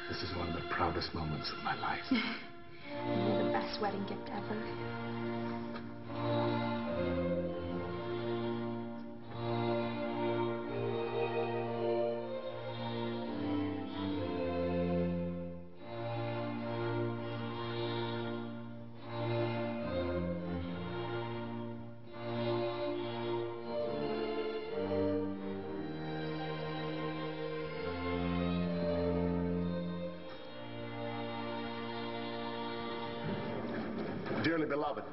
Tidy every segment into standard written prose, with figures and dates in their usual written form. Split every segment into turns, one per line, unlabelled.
This is one of the proudest moments of my life.
It'll be the best wedding gift ever.
Dearly beloved,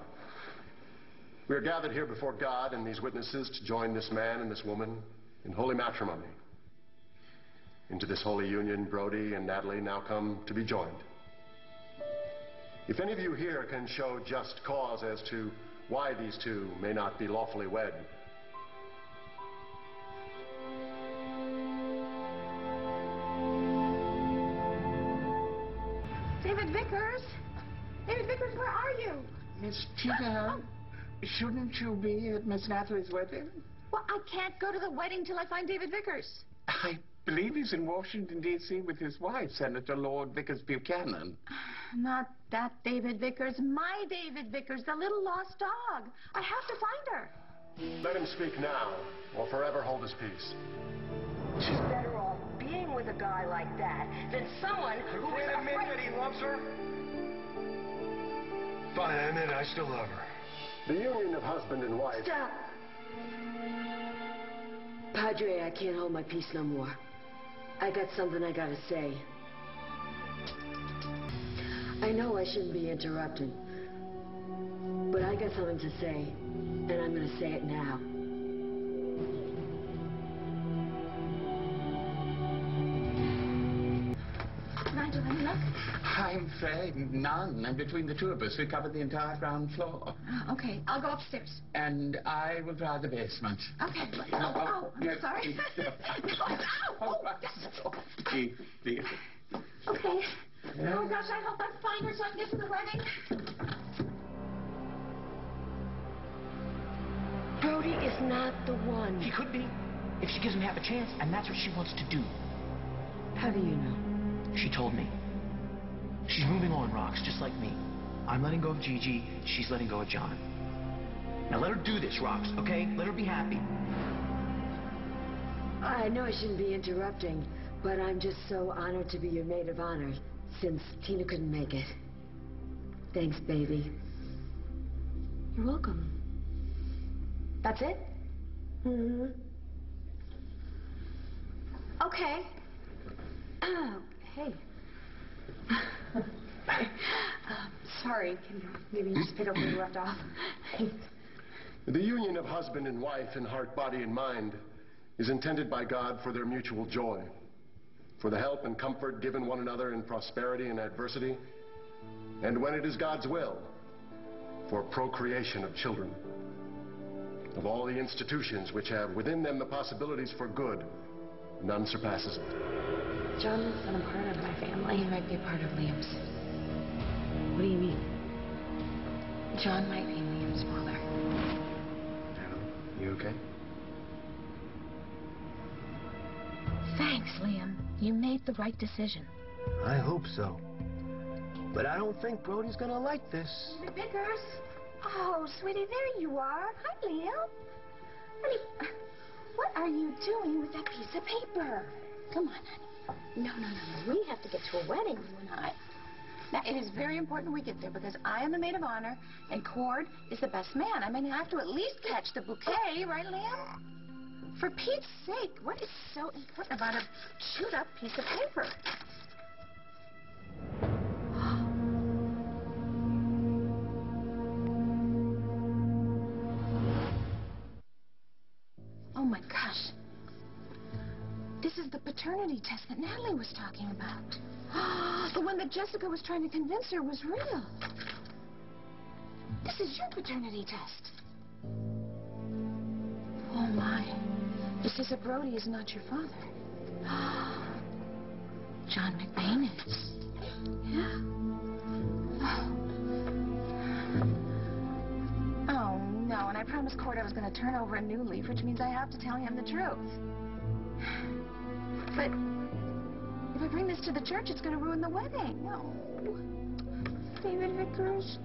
we are gathered here before God and these witnesses to join this man and this woman in holy matrimony. Into this holy union, Brody and Natalie now come to be joined. If any of you here can show just cause as to why these two may not be lawfully wed,
David Vickers? David Vickers, where are you?
Miss Tina, shouldn't you be at Miss Natalie's wedding?
Well, I can't go to the wedding till I find David Vickers.
I believe he's in Washington, D.C. with his wife, Senator Lord Vickers Buchanan.
Not that David Vickers, my David Vickers, the little lost dog. I have to find her.
let him speak now or forever hold his peace.
She's better off being with a guy like that than someone who is
admit that he loves her? Fine, I admit I still love her.
The union of husband and wife.
Stop. Padre, I can't hold my peace no more. I got something I gotta say. I know I shouldn't be interrupting, but I got something to say, and I'm gonna say it now.
Can I do any luck?
I'm afraid none. And between the two of us, we covered the entire ground floor.
Okay, I'll go upstairs.
And I will try the basement.
Okay. Oh, I'm sorry.
Please.
Okay. Oh, gosh, I hope I find her so I can get to the wedding.
Brody is not the one.
She could be, if she gives him half a chance, and that's what she wants to do.
How do you know?
She told me. She's moving on, Rox, just like me. I'm letting go of Gigi, she's letting go of John. Now let her do this, Rox, okay? Let her be happy.
I know I shouldn't be interrupting, but I'm just so honored to be your maid of honor since Tina couldn't make it. Thanks, baby. You're welcome.
That's it?
Mm-hmm.
Okay. Hey. Sorry, can you maybe just pick up where you left off?
The union of husband and wife in heart, body, and mind is intended by God for their mutual joy, for the help and comfort given one another in prosperity and adversity, and when it is God's will, for procreation of children. Of all the institutions which have within them the possibilities for good, none surpasses it.
John isn't a part of my family.
He might be a part of Liam's.
What do you mean?
John might be Liam's father.
You okay?
Thanks, Liam. You made the right decision.
I hope so. But I don't think Brody's gonna like this.
Vickers? Oh, sweetie, there you are. Hi, Liam. Honey, what are you doing with that piece of paper? Come on, honey. No. We have to get to a wedding, you and I. Now, it is very important we get there because I am the maid of honor and Cord is the best man. I mean, I have to at least catch the bouquet, right, Liam? For Pete's sake, what is so important about a chewed-up piece of paper? Oh, my gosh. This is the paternity test that Natalie was talking about. The one that Jessica was trying to convince her was real. This is your paternity test. Oh, my. It says that Brody is not your father.
John McBain is.
Yeah? Oh, no, and I promised Cord I was going to turn over a new leaf, which means I have to tell him the truth. But if I bring this to the church, it's going to ruin the wedding. No. David Vickers.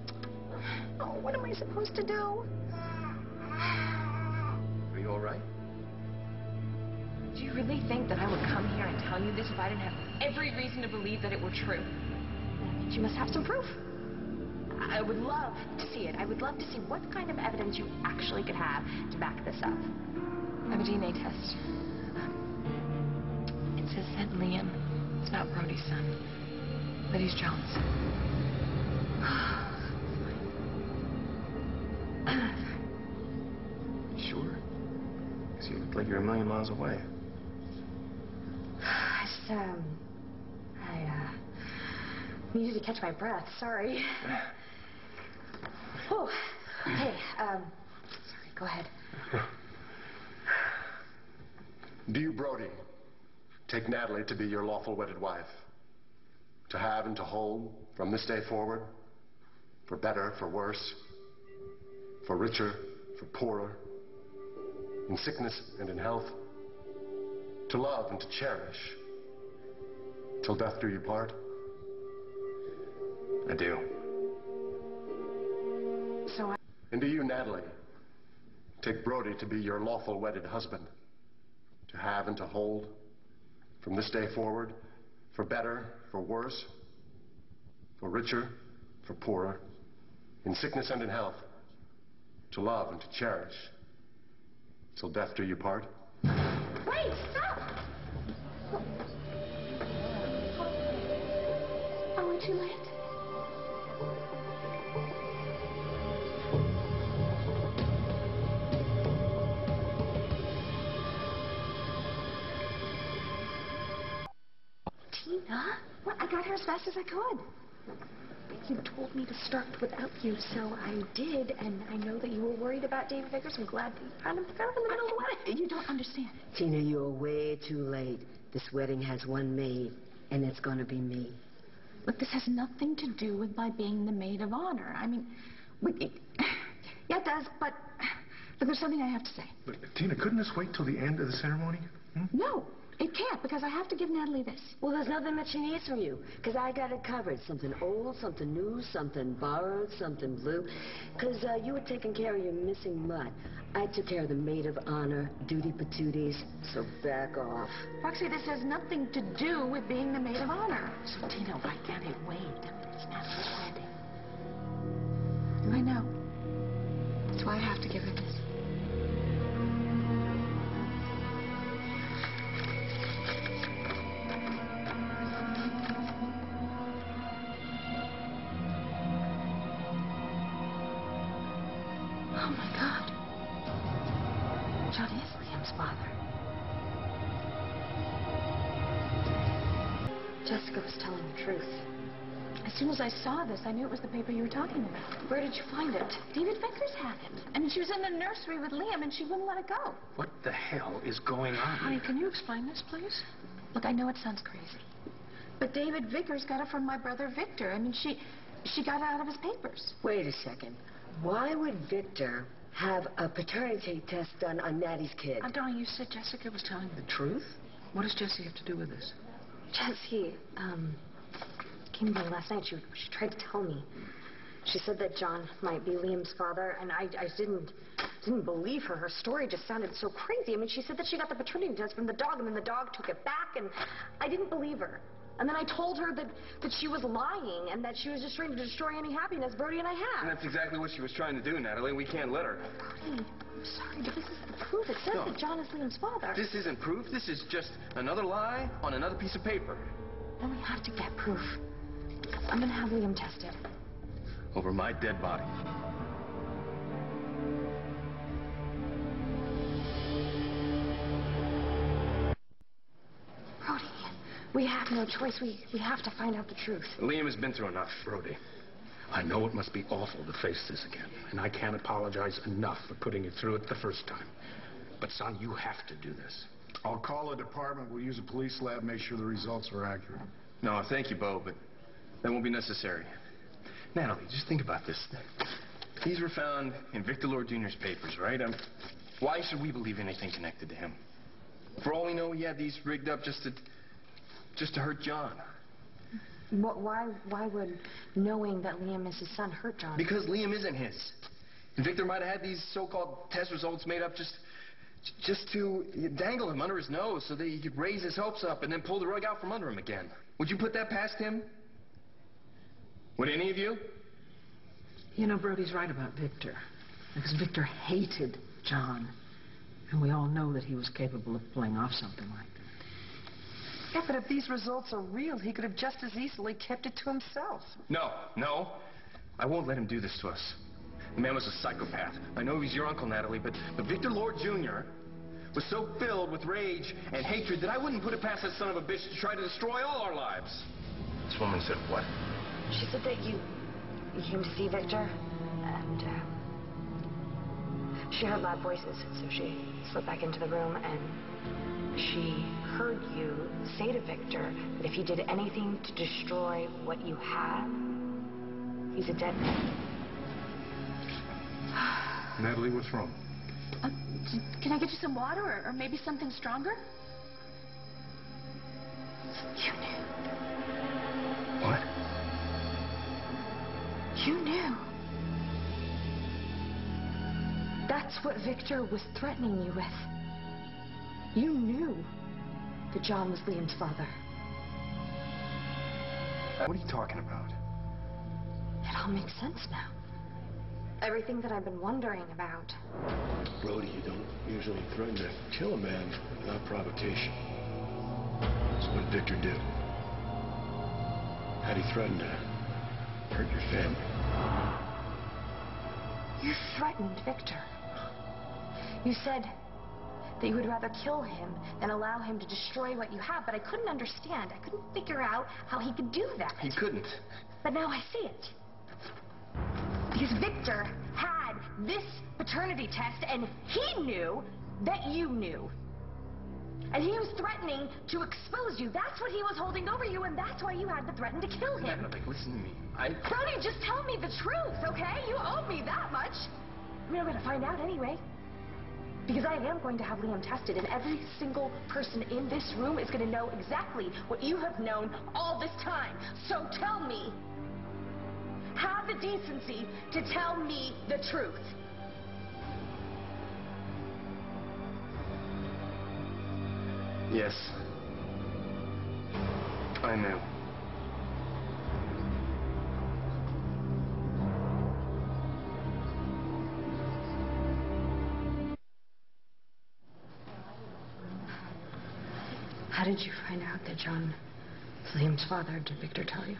Oh, what am I supposed to do?
Are you all right?
Do you really think that I would come here and tell you this if I didn't have every reason to believe that it were true?
That means you must have some proof. I would love to see it. I would love to see what kind of evidence you actually could have to back this up.
I have a DNA test. It says that Liam is not Brody's son, but he's John's.
Sure? Because you look like you're a million miles away.
I needed to catch my breath. Sorry. Oh, hey, sorry, go ahead.
Do you, Brody, take Natalie to be your lawful wedded wife? To have and to hold from this day forward? For better, for worse? For richer, for poorer? In sickness and in health? To love and to cherish? Till death do you part?
I do.
And do you, Natalie, take Brody to be your lawful wedded husband? To have and to hold from this day forward? For better, for worse? For richer, for poorer? In sickness and in health? To love and to cherish? Till death do you part?
Wait, stop! Are we too late? Tina? Well, I got here as fast as I could. You told me to start without you, so I did, and I know that you were worried about David Vickers. I'm glad that you found him in the middle of the wedding. You don't understand.
Tina, you're way too late. This wedding has one maid, and it's going to be me.
Look, this has nothing to do with my being the maid of honor. I mean, yeah, it does, but there's something I have to say.
But, Tina, couldn't this wait till the end of the ceremony?
No, it can't, because I have to give Natalie this.
Well, there's nothing that she needs from you, because I got it covered. Something old, something new, something borrowed, something blue. Because you were taking care of your missing mutt. I took care of the maid of honor, duty patooties, so back off.
Roxy, this has nothing to do with being the maid of honor.
So, Tina, why can't it wait? I mean, it's Natalie's wedding.
I know. That's why I have to give her this. Oh, my God. John is Liam's father. Jessica was telling the truth. As soon as I saw this, I knew it was the paper you were talking about. Where did you find it? David Vickers had it. I mean, she was in the nursery with Liam, and she wouldn't let it go.
What the hell is going on?
Honey, can you explain this, please?
Look, I know it sounds crazy, but David Vickers got it from my brother Victor. I mean, she got it out of his papers.
Wait a second. Why would Victor have a paternity test done on Natty's kid?
Darling, you said Jessica was telling the truth? What does Jessie have to do with this?
Jessie, came by last night. She tried to tell me. She said that John might be Liam's father, and I didn't believe her. Her story just sounded so crazy. I mean, she said that she got the paternity test from the dog, and then the dog took it back, and I didn't believe her. And then I told her that she was lying and that she was just trying to destroy any happiness Brody and I had.
And that's exactly what she was trying to do, Natalie. We can't let her.
Brody, I'm sorry, but this isn't the proof. It says that John is Liam's father.
This isn't proof. This is just another lie on another piece of paper.
Then we have to get proof. I'm going to have Liam tested.
Over my dead body.
Brody, we have no choice. We have to find out the truth.
Liam has been through enough, Brody.
I know it must be awful to face this again, and I can't apologize enough for putting you through it the first time. But, son, you have to do this.
I'll call a department. We'll use a police lab, make sure the results are accurate.
No, thank you, Bo, but that won't be necessary. Natalie, just think about this. These were found in Victor Lord Jr.'s papers, right? Why should we believe anything connected to him? For all we know, he had these rigged up just to hurt John.
Why would knowing that Liam is his son hurt John?
Because Liam isn't his. And Victor might have had these so-called test results made up just to dangle him under his nose so that he could raise his hopes up and then pull the rug out from under him again. Would you put that past him? Would any of you?
You know, Brody's right about Victor. Because Victor hated John. And we all know that he was capable of pulling off something like that. Yeah, but if these results are real, he could have just as easily kept it to himself.
No. I won't let him do this to us. The man was a psychopath. I know he's your uncle, Natalie, but Victor Lord Jr. was so filled with rage and hatred that I wouldn't put it past that son of a bitch to try to destroy all our lives.
This woman said what?
She said that you came to see Victor, and she heard loud voices, so she slipped back into the room, and she heard you say to Victor that if he did anything to destroy what you have, he's a dead man.
Natalie, what's wrong?
Can I get you some water or maybe something stronger? You knew.
What?
You knew.
That's what Victor was threatening you with. You knew that John was Liam's father.
What are you talking about?
It all makes sense now. Everything that I've been wondering about.
Brody, you don't usually threaten to kill a man without provocation. So what did Victor do? How'd he threaten to hurt your family?
You threatened Victor. You said that you would rather kill him than allow him to destroy what you have, but I couldn't understand. I couldn't figure out how he could do that.
He couldn't.
But now I see it. Because Victor had this paternity test, and he knew that you knew. And he was threatening to expose you. That's what he was holding over you, and that's why you had to threaten to kill him.
Natalie, listen to me.
Brody, just tell me the truth, okay? You owe me that much. I mean, I'm going to find out anyway. Because I am going to have Liam tested, and every single person in this room is going to know exactly what you have known all this time. So tell me. Have the decency to tell me the truth.
Yes. I knew.
How did you find out that John was Liam's father? Did Victor tell you?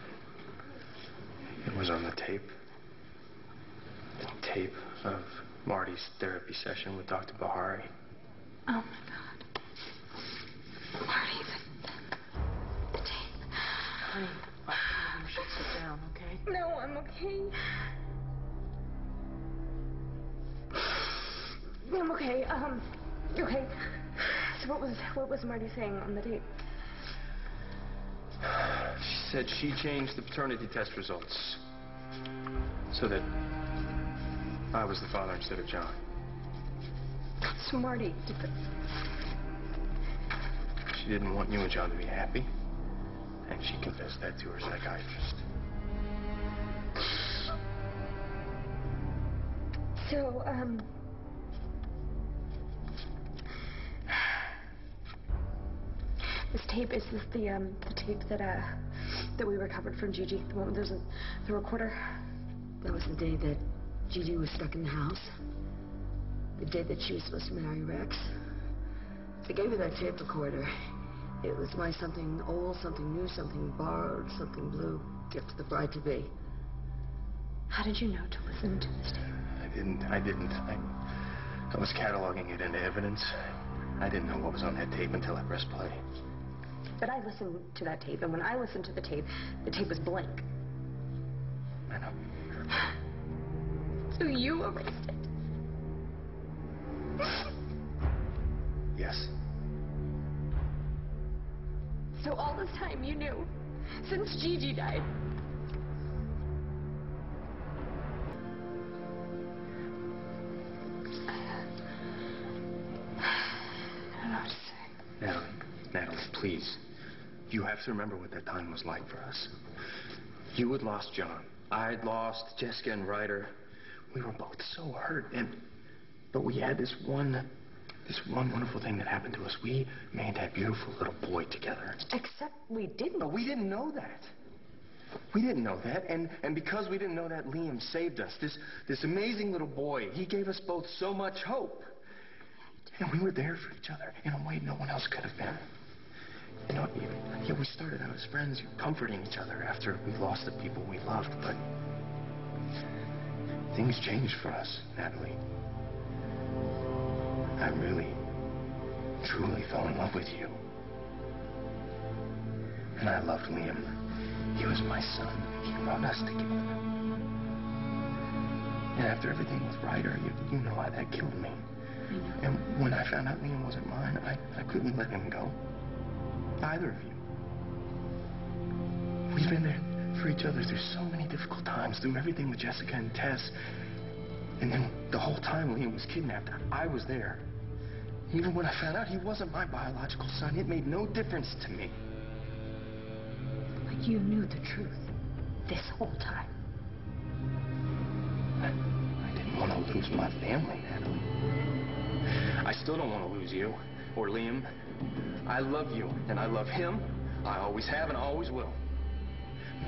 It was on the tape. The tape of Marty's therapy session with Dr. Bahari.
Oh, my God. Marty, the tape.
Honey, you should sit down, okay?
No, I'm okay. I'm okay. Okay. So what was Marty saying on the tape?
She said she changed the paternity test results so that I was the father instead of John.
So Marty did this.
She didn't want you and John to be happy, and she confessed that to her psychiatrist.
So, this tape, is this the tape that we recovered from Gigi? The one where there's the recorder?
That was the day that Gigi was stuck in the house. The day that she was supposed to marry Rex. I gave her that tape recorder. It was my something old, something new, something borrowed, something blue gift to the bride-to-be.
How did you know to listen to this tape?
I didn't. I was cataloging it into evidence. I didn't know what was on that tape until I pressed play.
But I listened to that tape, and when I listened to the tape was blank.
I know.
So you erased it?
Yes.
So all this time you knew, since Gigi died. I don't know what to say.
please. You have to remember what that time was like for us. You had lost John. I'd lost Jessica and Ryder. We were both so hurt, but we had this one wonderful thing that happened to us. We made that beautiful little boy together.
Except we didn't.
But we didn't know that. We didn't know that, and because we didn't know that, Liam saved us. This amazing little boy, he gave us both so much hope. And we were there for each other in a way no one else could have been. You know, yeah, we started out as friends, comforting each other after we lost the people we loved, but things changed for us, Natalie. I really, truly fell in love with you. And I loved Liam. He was my son. He brought us together. And after everything with Ryder, you know how that killed me. And when I found out Liam wasn't mine, I couldn't let him go. Either of you. We've been there for each other through so many difficult times, through everything with Jessica and Tess. And then the whole time Liam was kidnapped, I was there. Even when I found out he wasn't my biological son, it made no difference to me.
But you knew the truth this whole time.
I didn't want to lose my family, Natalie. I still don't want to lose you or Liam. I love you, and I love him. I always have and always will.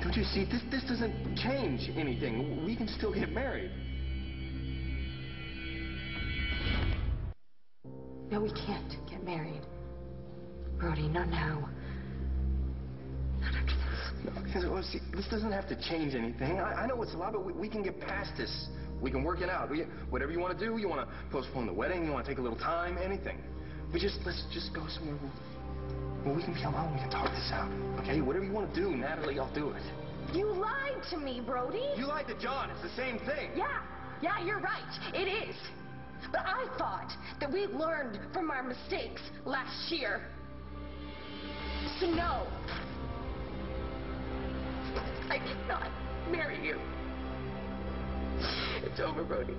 Don't you see, this doesn't change anything. We can still get married.
No, we can't get married. Brody, not now. Not after this.
No, well, see, this doesn't have to change anything. I know it's a lot, but we can get past this. We can work it out. Whatever you want to do, you want to postpone the wedding, you want to take a little time, anything. Let's just go somewhere where we can be alone. We can talk this out, okay? Whatever you want to do, Natalie, I'll do it.
You lied to me, Brody.
You lied to John. It's the same thing.
Yeah, you're right. It is. But I thought that we learned from our mistakes last year. So no. I did not marry you. It's over, Brody.